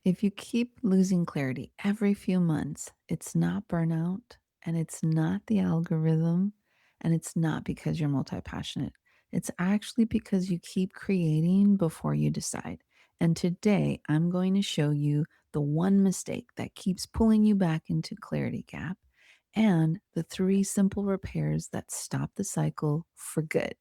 If you keep losing clarity every few months, it's not burnout and it's not the algorithm and it's not because you're multi passionate. It's actually because you keep creating before you decide. And today I'm going to show you the one mistake that keeps pulling you back into clarity gap and the three simple repairs that stop the cycle for good.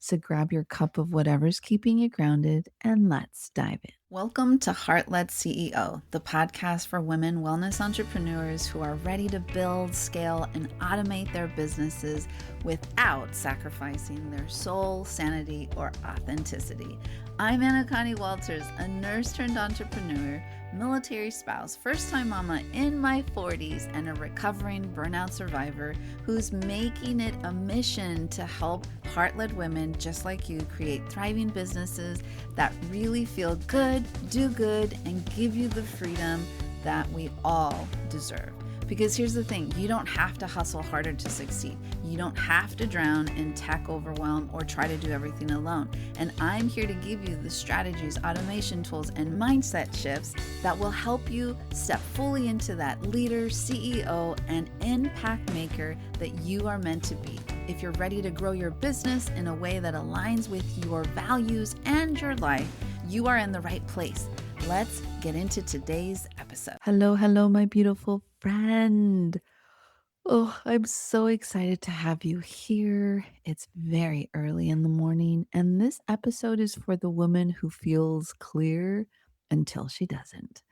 So grab your cup of whatever's keeping you grounded and let's dive in. Welcome to Heart Led CEO, the podcast for women wellness entrepreneurs who are ready to build, scale, and automate their businesses without sacrificing their soul, sanity, or authenticity. I'm Anacani Walters, a nurse turned entrepreneur, military spouse, first time mama in my 40s, and a recovering burnout survivor who's making it a mission to help heart led women just like you create thriving businesses that really feel good, do good, and give you the freedom that we all deserve. Because here's the thing, you don't have to hustle harder to succeed. You don't have to drown in tech overwhelm or try to do everything alone. And I'm here to give you the strategies, automation tools, and mindset shifts that will help you step fully into that leader, CEO, and impact maker that you are meant to be. If you're ready to grow your business in a way that aligns with your values and your life, you are in the right place. Let's get into today's episode. Hello, my beautiful friend. Oh, I'm so excited to have you here. It's very early in the morning, and this episode is for the woman who feels clear until she doesn't.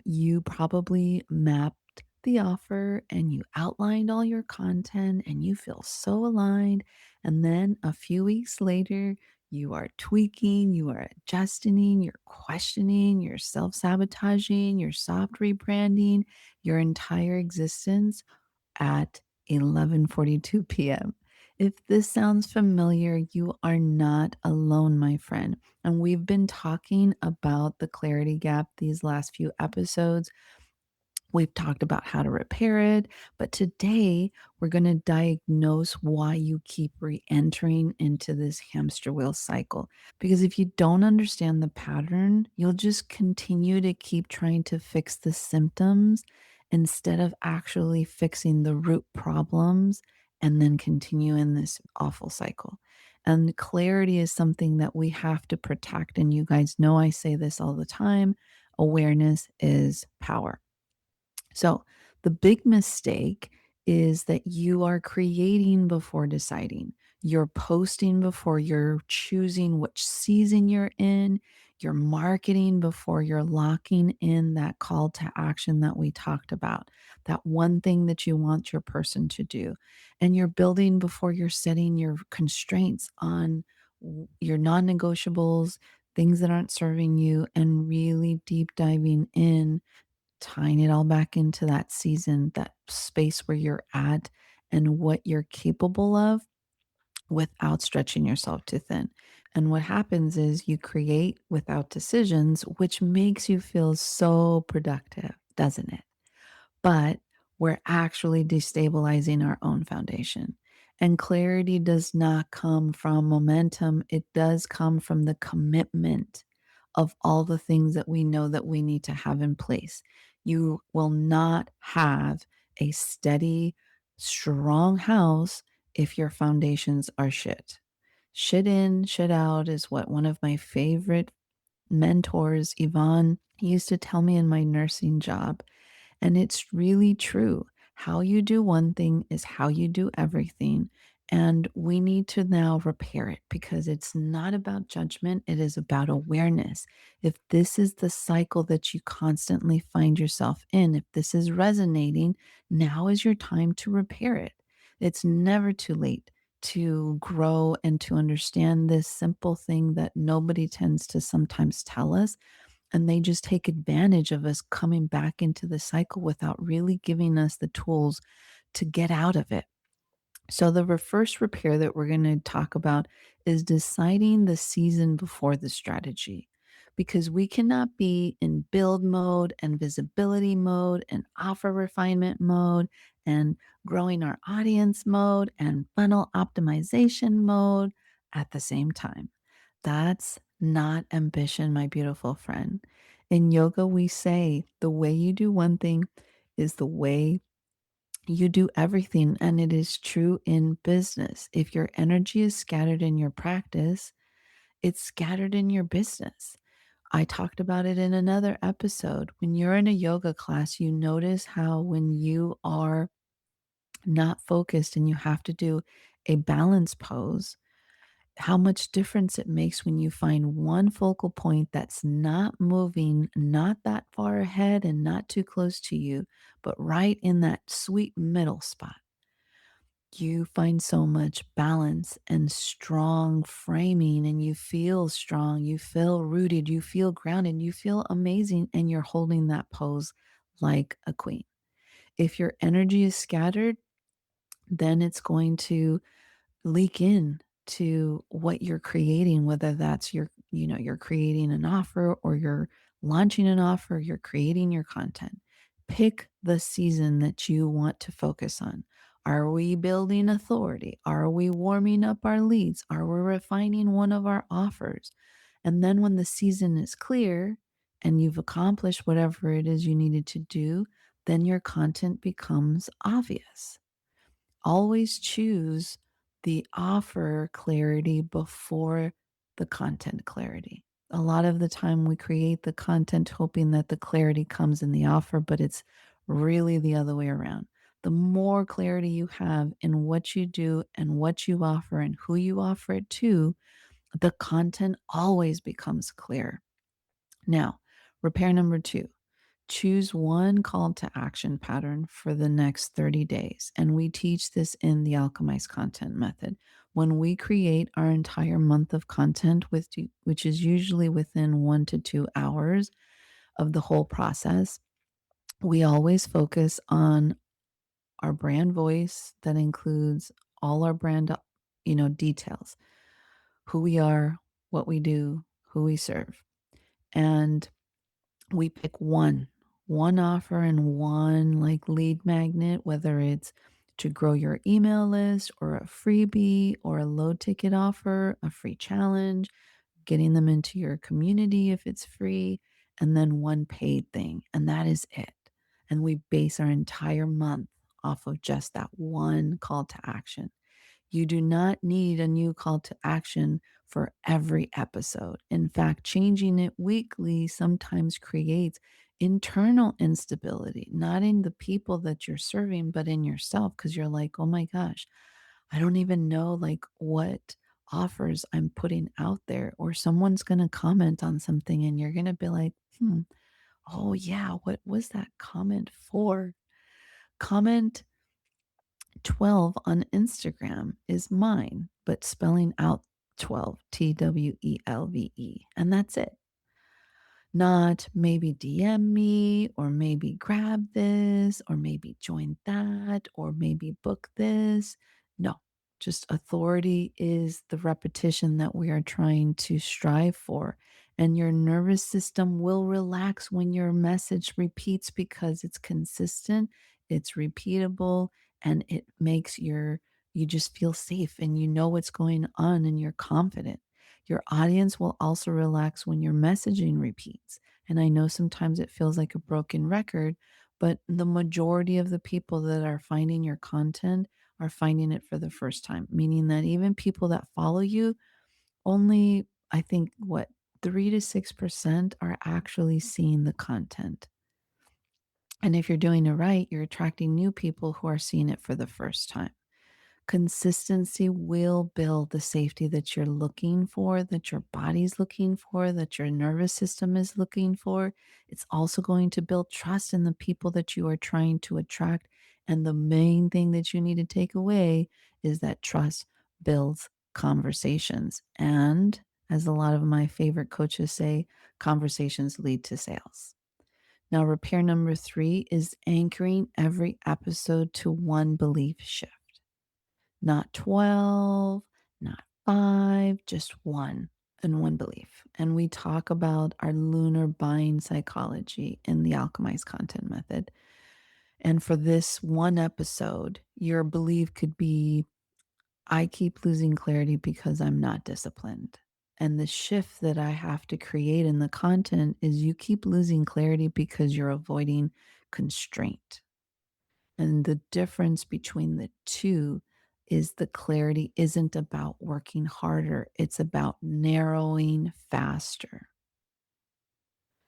You probably mapped the offer and you outlined all your content and you feel so aligned. And then a few weeks later, you are tweaking, you are adjusting, you're questioning, you're self sabotaging, you're soft rebranding your entire existence at 11:42 p.m. If this sounds familiar, you are not alone, my friend. And we've been talking about the clarity gap these last few episodes. We've talked about how to repair it, but today we're going to diagnose why you keep re entering into this hamster wheel cycle. Because if you don't understand the pattern, you'll just continue to keep trying to fix the symptoms instead of actually fixing the root problems and then continue in this awful cycle. And clarity is something that we have to protect. And you guys know I say this all the time, awareness is power. So, the big mistake is that you are creating before deciding. You're posting before you're choosing which season you're in. You're marketing before you're locking in that call to action that we talked about, that one thing that you want your person to do. And you're building before you're setting your constraints on your non negotiables, things that aren't serving you, and really deep diving in, tying it all back into that season, that space where you're at and what you're capable of without stretching yourself too thin. And what happens is you create without decisions, which makes you feel so productive, doesn't it? But we're actually destabilizing our own foundation. And clarity does not come from momentum, it does come from the commitment of all the things that we know that we need to have in place. You will not have a steady, strong house if your foundations are shit. Shit in, shit out is what one of my favorite mentors, Yvonne, used to tell me in my nursing job. And it's really true. How you do one thing is how you do everything. And we need to now repair it because it's not about judgment, it is about awareness. If this is the cycle that you constantly find yourself in, if this is resonating, now is your time to repair it. It's never too late to grow and to understand this simple thing that nobody tends to sometimes tell us, and they just take advantage of us coming back into the cycle without really giving us the tools to get out of it. So, the first repair that we're going to talk about is deciding the season before the strategy. Because we cannot be in build mode and visibility mode and offer refinement mode and growing our audience mode and funnel optimization mode at the same time. That's not ambition, my beautiful friend. In yoga, we say the way you do one thing is the way you do everything. And it is true in business. If your energy is scattered in your practice, it's scattered in your business. I talked about it in another episode. When you're in a yoga class, you notice how when you are not focused and you have to do a balance pose, how much difference it makes when you find one focal point that's not moving, not that far ahead and not too close to you, but right in that sweet middle spot. You find so much balance and strong framing, and you feel strong, you feel rooted, you feel grounded, you feel amazing, and you're holding that pose like a queen. If your energy is scattered, then it's going to leak in to what you're creating, whether that's you're creating an offer or you're launching an offer, you're creating your content. Pick the season that you want to focus on. Are we building authority? Are we warming up our leads? Are we refining one of our offers? And then when the season is clear and you've accomplished whatever it is you needed to do, then your content becomes obvious. Always choose the offer clarity before the content clarity. A lot of the time, we create the content hoping that the clarity comes in the offer, but it's really the other way around. The more clarity you have in what you do and what you offer and who you offer it to, the content always becomes clear. Now, repair number two. Choose one call to action pattern for the next 30 days. And we teach this in the Alchemized Content Method. When we create our entire month of content, which is usually within 1 to 2 hours of the whole process, we always focus on our brand voice that includes all our brand, details, who we are, what we do, who we serve. And we pick one offer and one like lead magnet, whether it's to grow your email list or a freebie or a low ticket offer, a free challenge, getting them into your community if it's free, and then one paid thing. And that is it. And we base our entire month off of just that one call to action. You do not need a new call to action for every episode. In fact, changing it weekly sometimes creates internal instability, not in the people that you're serving, but in yourself, because you're like, oh my gosh, I don't even know like what offers I'm putting out there, or someone's going to comment on something and you're going to be like, oh yeah, what was that comment for? Comment 12 on Instagram is mine, but spelling out 12, TWELVE. And that's it. Not maybe DM me or maybe grab this or maybe join that or maybe book this. No, just authority is the repetition that we are trying to strive for. And your nervous system will relax when your message repeats because it's consistent, it's repeatable, and it makes you just feel safe and you know what's going on and you're confident. Your audience will also relax when your messaging repeats. And I know sometimes it feels like a broken record, but the majority of the people that are finding your content are finding it for the first time, meaning that even people that follow you, only I think what 3 to 6% are actually seeing the content. And if you're doing it right, you're attracting new people who are seeing it for the first time. Consistency will build the safety that you're looking for, that your body's looking for, that your nervous system is looking for. It's also going to build trust in the people that you are trying to attract. And the main thing that you need to take away is that trust builds conversations. And as a lot of my favorite coaches say, conversations lead to sales. Now, repair number three is anchoring every episode to one belief shift. Not 12, not five, just one and one belief. And we talk about our lunar buying psychology in the Alchemized Content Method. And for this one episode, your belief could be I keep losing clarity because I'm not disciplined. And the shift that I have to create in the content is you keep losing clarity because you're avoiding constraint. And the difference between the two is the clarity isn't about working harder, it's about narrowing faster.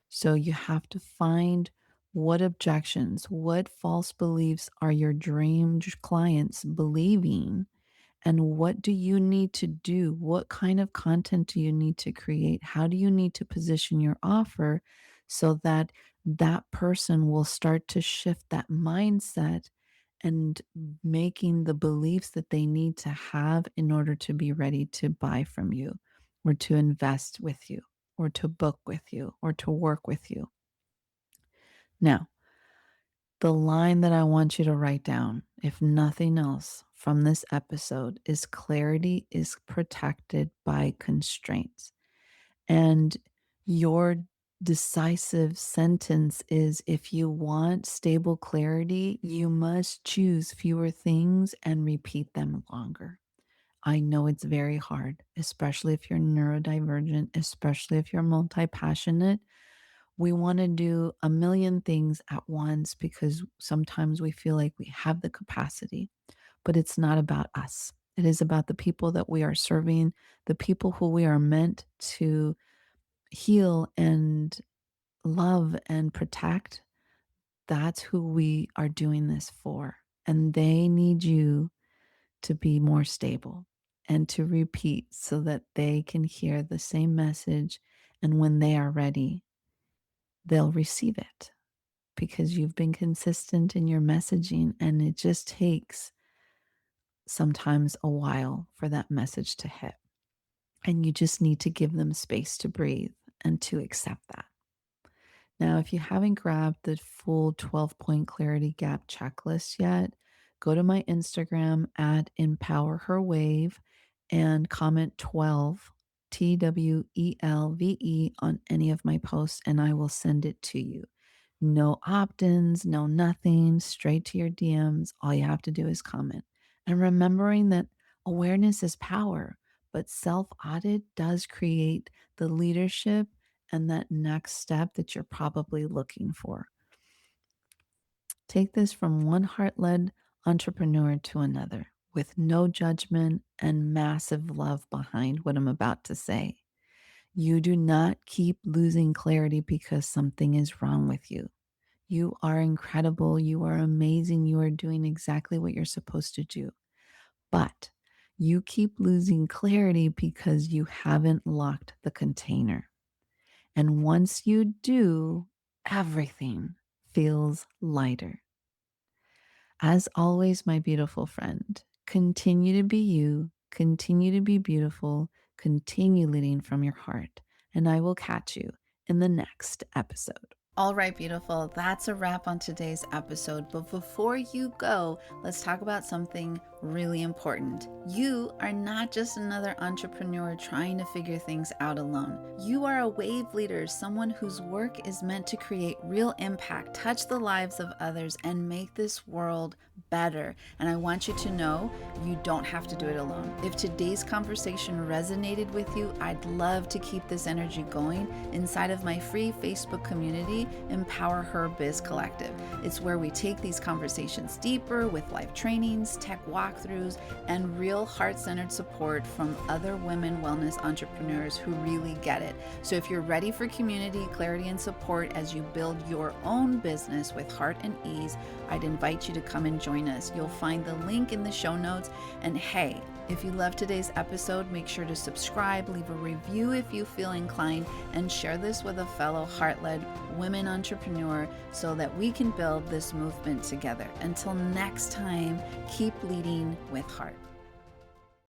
So you have to find what objections, what false beliefs are your dream clients believing, and what do you need to do? What kind of content do you need to create? How do you need to position your offer so that that person will start to shift that mindset and making the beliefs that they need to have in order to be ready to buy from you or to invest with you or to book with you or to work with you? Now, the line that I want you to write down, if nothing else, from this episode is clarity is protected by constraints. And your decisive sentence is if you want stable clarity, you must choose fewer things and repeat them longer. I know it's very hard, especially if you're neurodivergent, especially if you're multi passionate. We want to do a million things at once because sometimes we feel like we have the capacity, but it's not about us. It is about the people that we are serving, the people who we are meant to heal and love and protect. That's who we are doing this for. And they need you to be more stable and to repeat so that they can hear the same message. And when they are ready, they'll receive it because you've been consistent in your messaging, and it just takes sometimes a while for that message to hit. And you just need to give them space to breathe and to accept that. Now, if you haven't grabbed the full 12-point clarity gap checklist yet, go to my Instagram at Empower Her Wave and comment 12, TWELVE, on any of my posts, and I will send it to you. No opt ins, no nothing, straight to your DMs. All you have to do is comment. And remembering that awareness is power, but self audit does create the leadership and that next step that you're probably looking for. Take this from one heart led entrepreneur to another with no judgment and massive love behind what I'm about to say. You do not keep losing clarity because something is wrong with you. You are incredible. You are amazing. You are doing exactly what you're supposed to do. But you keep losing clarity because you haven't locked the container. And once you do, everything feels lighter. As always, my beautiful friend, continue to be you, continue to be beautiful, continue leading from your heart. And I will catch you in the next episode. All right, beautiful. That's a wrap on today's episode. But before you go, let's talk about something really important. You are not just another entrepreneur trying to figure things out alone. You are a wave leader, someone whose work is meant to create real impact, touch the lives of others, and make this world better. And I want you to know you don't have to do it alone. If today's conversation resonated with you, I'd love to keep this energy going inside of my free Facebook community, Empower Her Biz Collective. It's where we take these conversations deeper with live trainings, tech walkthroughs, and real heart-centered support from other women wellness entrepreneurs who really get it. So if you're ready for community, clarity, and support as you build your own business with heart and ease, I'd invite you to come and join us. You'll find the link in the show notes. And hey, if you loved today's episode, make sure to subscribe, leave a review if you feel inclined, and share this with a fellow heart-led women entrepreneur so that we can build this movement together. Until next time, keep leading with heart.